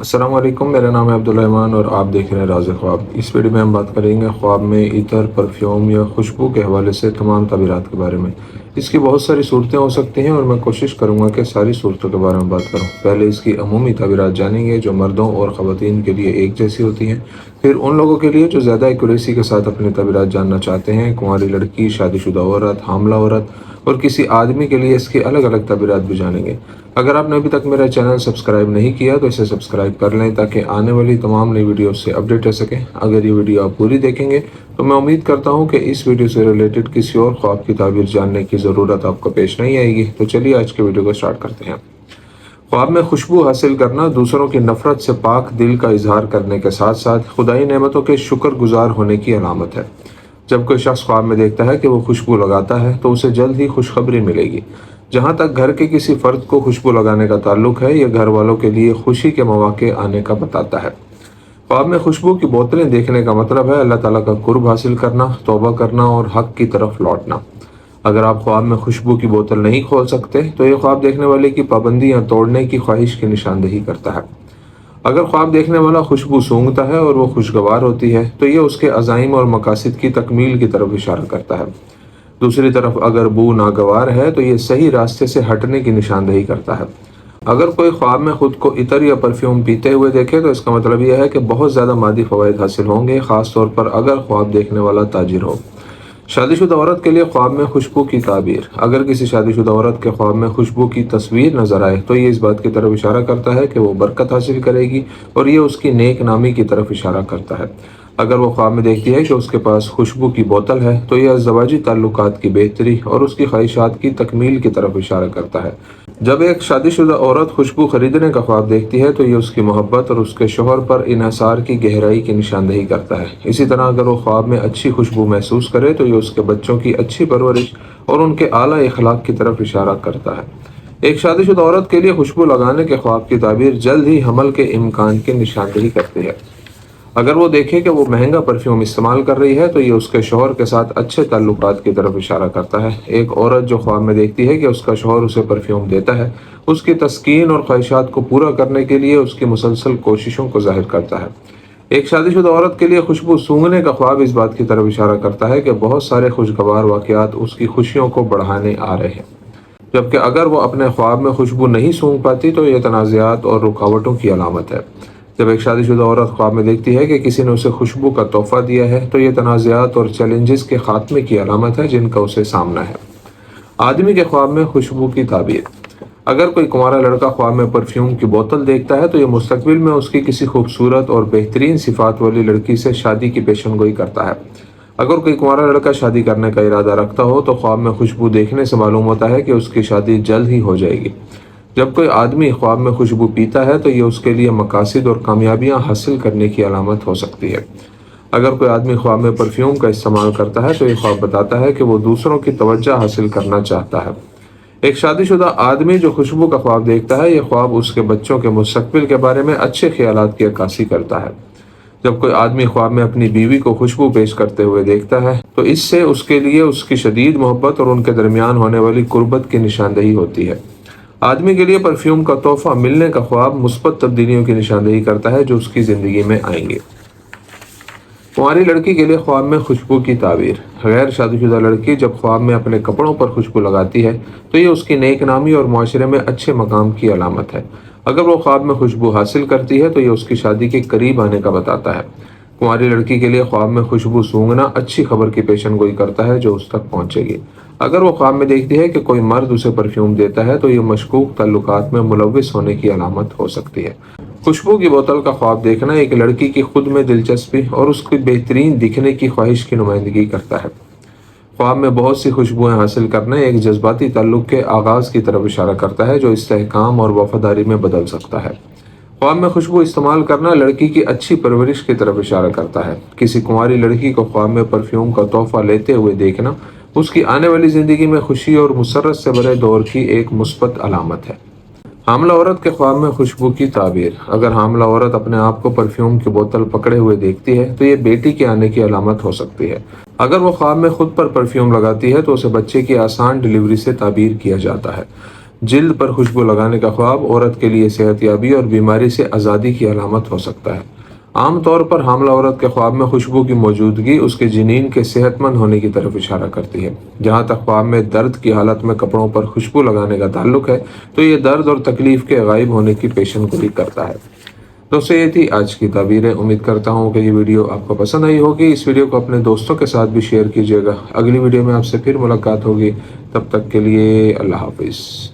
السلام علیکم، میرا نام ہے عبدالرحمن اور آپ دیکھ رہے ہیں راز خواب۔ اس ویڈیو میں ہم بات کریں گے خواب میں عطر، پرفیوم یا خوشبو کے حوالے سے تمام تعبیرات کے بارے میں۔ اس کی بہت ساری صورتیں ہو سکتی ہیں اور میں کوشش کروں گا کہ ساری صورتوں کے بارے میں بات کروں۔ پہلے اس کی عمومی تعبیرات جانیں گے جو مردوں اور خواتین کے لیے ایک جیسی ہوتی ہیں، پھر ان لوگوں کے لیے جو زیادہ ایکوریسی کے ساتھ اپنی تعبیرات جاننا چاہتے ہیں، کنواری لڑکی، شادی شدہ عورت، حاملہ عورت اور کسی آدمی کے لیے اس کی الگ الگ تعبیرات بھی جانیں گے۔ اگر آپ نے ابھی تک میرا چینل سبسکرائب نہیں کیا تو اسے سبسکرائب کر لیں تاکہ آنے والی تمام نئی ویڈیوز سے اپڈیٹ رہ سکیں۔ اگر یہ ویڈیو آپ پوری دیکھیں گے تو میں امید کرتا ہوں کہ اس ویڈیو سے ریلیٹڈ کسی اور خواب کی تعبیر جاننے کی ضرورت آپ کو پیش نہیں آئے گی۔ تو چلیے آج کے ویڈیو کو سٹارٹ کرتے ہیں۔ خواب میں خوشبو حاصل کرنا دوسروں کی نفرت سے پاک دل کا اظہار کرنے کے ساتھ ساتھ خدائی نعمتوں کے شکر گزار ہونے کی علامت ہے۔ جب کوئی شخص خواب میں دیکھتا ہے کہ وہ خوشبو لگاتا ہے تو اسے جلد ہی خوشخبری ملے گی۔ جہاں تک گھر کے کسی فرد کو خوشبو لگانے کا تعلق ہے، یہ گھر والوں کے لیے خوشی کے مواقع آنے کا بتاتا ہے۔ خواب میں خوشبو کی بوتلیں دیکھنے کا مطلب ہے اللہ تعالیٰ کا قرب حاصل کرنا، توبہ کرنا اور حق کی طرف لوٹنا۔ اگر آپ خواب میں خوشبو کی بوتل نہیں کھول سکتے تو یہ خواب دیکھنے والے کی پابندیاں توڑنے کی خواہش کی نشاندہی کرتا ہے۔ اگر خواب دیکھنے والا خوشبو سونگھتا ہے اور وہ خوشگوار ہوتی ہے تو یہ اس کے عزائم اور مقاصد کی تکمیل کی طرف اشارہ کرتا ہے۔ دوسری طرف اگر بو ناگوار ہے تو یہ صحیح راستے سے ہٹنے کی نشاندہی کرتا ہے۔ اگر کوئی خواب میں خود کو عطر یا پرفیوم پیتے ہوئے دیکھے تو اس کا مطلب یہ ہے کہ بہت زیادہ مادی فوائد حاصل ہوں گے، خاص طور پر اگر خواب دیکھنے والا تاجر ہو۔ شادی شدہ عورت کے لیے خواب میں خوشبو کی تعبیر۔ اگر کسی شادی شدہ عورت کے خواب میں خوشبو کی تصویر نظر آئے تو یہ اس بات کی طرف اشارہ کرتا ہے کہ وہ برکت حاصل کرے گی اور یہ اس کی نیک نامی کی طرف اشارہ کرتا ہے۔ اگر وہ خواب میں دیکھتی ہے کہ اس کے پاس خوشبو کی بوتل ہے تو یہ ازدواجی تعلقات کی بہتری اور اس کی خواہشات کی تکمیل کی طرف اشارہ کرتا ہے۔ جب ایک شادی شدہ عورت خوشبو خریدنے کا خواب دیکھتی ہے تو یہ اس کی محبت اور اس کے شوہر پر انحصار کی گہرائی کی نشاندہی کرتا ہے۔ اسی طرح اگر وہ خواب میں اچھی خوشبو محسوس کرے تو یہ اس کے بچوں کی اچھی پرورش اور ان کے اعلیٰ اخلاق کی طرف اشارہ کرتا ہے۔ ایک شادی شدہ عورت کے لیے خوشبو لگانے کے خواب کی تعبیر جلد ہی حمل کے امکان کی نشاندہی کرتی ہے۔ اگر وہ دیکھے کہ وہ مہنگا پرفیوم استعمال کر رہی ہے تو یہ اس کے شوہر کے ساتھ اچھے تعلقات کی طرف اشارہ کرتا ہے۔ ایک عورت جو خواب میں دیکھتی ہے کہ اس کا شوہر اسے پرفیوم دیتا ہے، اس کی تسکین اور خواہشات کو پورا کرنے کے لیے اس کی مسلسل کوششوں کو ظاہر کرتا ہے۔ ایک شادی شدہ عورت کے لیے خوشبو سونگھنے کا خواب اس بات کی طرف اشارہ کرتا ہے کہ بہت سارے خوشگوار واقعات اس کی خوشیوں کو بڑھانے آ رہے ہیں، جبکہ اگر وہ اپنے خواب میں خوشبو نہیں سونگھ پاتی تو یہ تنازعات اور رکاوٹوں کی علامت ہے۔ جب ایک شادی شدہ عورت خواب میں دیکھتی ہے کہ کسی نے اسے خوشبو کا تحفہ دیا ہے تو یہ تنازعات اور چیلنجز کے خاتمے کی علامت ہے جن کا اسے سامنا ہے۔ آدمی کے خواب میں خوشبو کی تعبیر۔ اگر کوئی کنوارا لڑکا خواب میں پرفیوم کی بوتل دیکھتا ہے تو یہ مستقبل میں اس کی کسی خوبصورت اور بہترین صفات والی لڑکی سے شادی کی پیشن گوئی کرتا ہے۔ اگر کوئی کنوارا لڑکا شادی کرنے کا ارادہ رکھتا ہو تو خواب میں خوشبو دیکھنے سے معلوم ہوتا ہے کہ اس کی شادی جلد ہی ہو جائے گی۔ جب کوئی آدمی خواب میں خوشبو پیتا ہے تو یہ اس کے لیے مقاصد اور کامیابیاں حاصل کرنے کی علامت ہو سکتی ہے۔ اگر کوئی آدمی خواب میں پرفیوم کا استعمال کرتا ہے تو یہ خواب بتاتا ہے کہ وہ دوسروں کی توجہ حاصل کرنا چاہتا ہے۔ ایک شادی شدہ آدمی جو خوشبو کا خواب دیکھتا ہے، یہ خواب اس کے بچوں کے مستقبل کے بارے میں اچھے خیالات کی عکاسی کرتا ہے۔ جب کوئی آدمی خواب میں اپنی بیوی کو خوشبو پیش کرتے ہوئے دیکھتا ہے تو اس سے اس کے لیے اس کی شدید محبت اور ان کے درمیان ہونے والی قربت کی نشاندہی ہوتی ہے۔ آدمی کے لیے پرفیوم کا تحفہ ملنے کا خواب مثبت تبدیلیوں کی نشاندہی کرتا ہے جو اس کی زندگی میں آئیں گے۔ کنواری لڑکی کے لیے خواب میں خوشبو کی تعبیر۔ غیر شادی شدہ لڑکی جب خواب میں اپنے کپڑوں پر خوشبو لگاتی ہے تو یہ اس کی نیک نامی اور معاشرے میں اچھے مقام کی علامت ہے۔ اگر وہ خواب میں خوشبو حاصل کرتی ہے تو یہ اس کی شادی کے قریب آنے کا بتاتا ہے۔ کنواری لڑکی کے لیے خواب میں خوشبو سونگھنا اچھی خبر کی پیشن گوئی کرتا ہے جو اس تک پہنچے گی۔ اگر وہ خواب میں دیکھتی ہے کہ کوئی مرد اسے پرفیوم دیتا ہے تو یہ مشکوک تعلقات میں ملوث ہونے کی علامت ہو سکتی ہے۔ خوشبو کی بوتل کا خواب دیکھنا ایک لڑکی کی خود میں دلچسپی اور اس کی بہترین دکھنے کی خواہش کی نمائندگی کرتا ہے۔ خواب میں بہت سی خوشبوئیں حاصل کرنا ایک جذباتی تعلق کے آغاز کی طرف اشارہ کرتا ہے جو استحکام اور وفاداری میں بدل سکتا ہے۔ خواب میں خوشبو استعمال کرنا لڑکی کی اچھی پرورش کی طرف اشارہ کرتا ہے۔ کسی کنواری لڑکی کو خواب میں پرفیوم کا تحفہ لیتے ہوئے دیکھنا اس کی آنے والی زندگی میں خوشی اور مسرت سے بھرے دور کی ایک مثبت علامت ہے۔ حاملہ عورت کے خواب میں خوشبو کی تعبیر۔ اگر حاملہ عورت اپنے آپ کو پرفیوم کی بوتل پکڑے ہوئے دیکھتی ہے تو یہ بیٹی کے آنے کی علامت ہو سکتی ہے۔ اگر وہ خواب میں خود پر پرفیوم لگاتی ہے تو اسے بچے کی آسان ڈیلیوری سے تعبیر کیا جاتا ہے۔ جلد پر خوشبو لگانے کا خواب عورت کے لیے صحت یابی اور بیماری سے آزادی کی علامت ہو سکتا ہے۔ عام طور پر حاملہ عورت کے خواب میں خوشبو کی موجودگی اس کے جنین کے صحت مند ہونے کی طرف اشارہ کرتی ہے۔ جہاں تک خواب میں درد کی حالت میں کپڑوں پر خوشبو لگانے کا تعلق ہے تو یہ درد اور تکلیف کے غائب ہونے کی پیشن گوئی کرتا ہے۔ دوستوں یہ تھی آج کی تعبیریں۔ امید کرتا ہوں کہ یہ ویڈیو آپ کو پسند آئی ہوگی۔ اس ویڈیو کو اپنے دوستوں کے ساتھ بھی شیئر کیجیے گا۔ اگلی ویڈیو میں آپ سے پھر ملاقات ہوگی، تب تک کے لیے اللہ حافظ۔